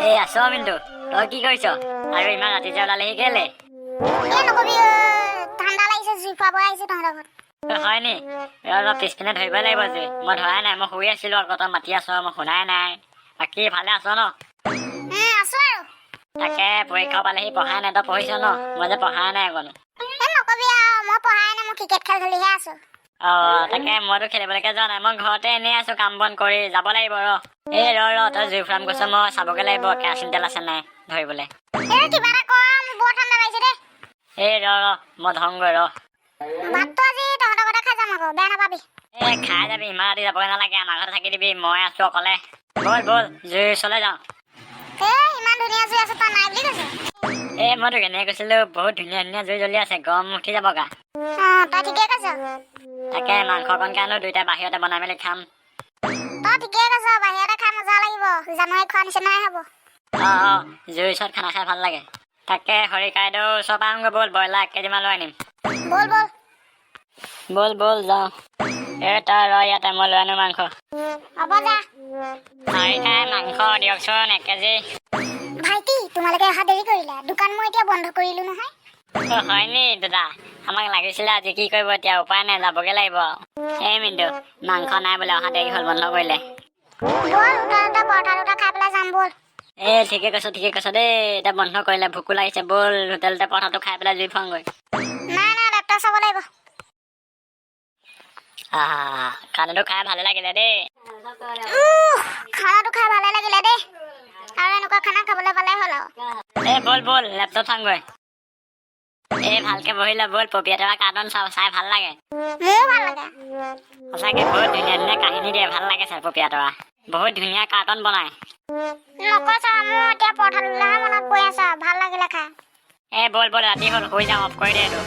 এই আছো মিন্তু, তই কি কৰিছ? আৰু ইমান ৰাতি যে ওলালেহি কেলে? নকবি ঠাণ্ডা লাগিছে, জুই ফুৱাব আহিছো তহঁতৰ ঘৰত। হয় নি? অলপ পিছপিনে ধৰিব লাগিব যে। মই ধৰাই নাই, মই শুই আছিলো আকৌ, তই মাতি আছ, মই শুনাই নাই। বাকী ভালে আছ ন? আছো আৰু। তাকে পৰীক্ষা পালেহি, পঢ়াই নাই, তই পঢ়িছ ন? মই যে পঢ়াই নাই অকনো। নকবি আৰু, মই পঢ়াই নাই, মই ক্ৰিকেট খেল খেলিহে আছো। তাকে মইতো খেলিবলৈকে যোৱা নাই, মই ঘৰতে এনেই আছো কাম বন কৰি। যাব লাগিব ৰ তই জুই ফুৰাম গৈছ, মই চাবগে লাগিব কেৰাচিন তেল আছে নাই ধৰিবলৈ। কিবা এটা কৰ, মোৰ বৰ ঠাণ্ডা লাগিছে দেই। মই ধংগৈ ভাতটো আজি তহঁতৰ ঘৰতে খাই যাম আকৌ, বেয়া নাপাবি। খাই যাবি, ইমান ৰাতি যাবগে নালাগে, আমাৰ ঘৰতে থাকি দিবি, মই আছো অকলে। বল জুইৰ ওচৰলৈ যাওঁ। ইমান ধুনীয়া জুই আছে, তই নাই বুলি কৈছ। মই তোক এনেই কৈছিলো, বহুত ধুনীয়া ধুনীয়া জুই জ্বলি আছে, গৰম উঠি যাব গা। তই ঠিকেই কৈছ। তাকে মাংস অকণকে আনো, দুইটা বাহিৰতে বনাই মেলি খাম। তই ঠিকেই কৈছ, বাহিৰতে খাই মজা লাগিব, জানুৱাৰী খোৱা নিচিনাই হ'ব। জুইৰ ওচৰত খানা খাই ভাল লাগে। তাকে হৰিকাইদেউ ওচৰৰ পৰা আহোগৈ, বল ব্ৰইলাৰ 1 কেজিমান লৈ আনিম। বল যাওঁ। তই ৰ ইয়াতে, মই লৈ আনো মাংস। হ'ব যা। হৰিকাই মাংস দিয়কচোন 1 কেজি। ভাইটি, তোমালোকে অহা দেৰি কৰিলা, দোকান মই এতিয়া বন্ধ কৰিলো নহয়। হয় নি দাদা? আমাক লাগিছিলে আজি, কি কৰিব এতিয়া, উপায় নাই, যাবগে লাগিব। মিন্তু, মাংস নাই বোলে, অহা দেৰি হ'ল, বন্ধ কৰিলে। বল দুটা পৰঠা দুটা খাই পেলাই যাম, বল। ঠিকে কৈছ দেই, এতিয়া বন্ধ কৰিলে, ভোকো লাগিছে, বল হোটেলতে পৰঠাটো খাই পেলাই জুই ফুৱাওঁগৈ। নাই লেপটপ চাব লাগিব। খানাটো খাই ভালে লাগিলে দেই। খানাটো খাই ভালে লাগিলে দেই, আৰু এনেকুৱা খানা খাবলৈ পালে হ'ল আৰু। বল লেপটপ চাওঁগৈ। ভালকে বহিলে বল, পপিয়াতৰা কাৰ্টুন চাই ভাল লাগে। মোৰো ভাল লাগে। সঁচাকে বহুত ধুনীয়া ধুনীয়া কাহিনী দিয়ে, ভাল লাগে চাই পপিয়াতৰা। বহুত ধুনীয়া কাৰ্টুন বনাই। নকৈছা, মোৰ এতিয়া পৰঠা দুটাহে মনত পৰি আছে, ভাল লাগিলে খাই। বল ৰাতি হ'ল, শুই যাওঁ, অফ কৰি দে এইটো।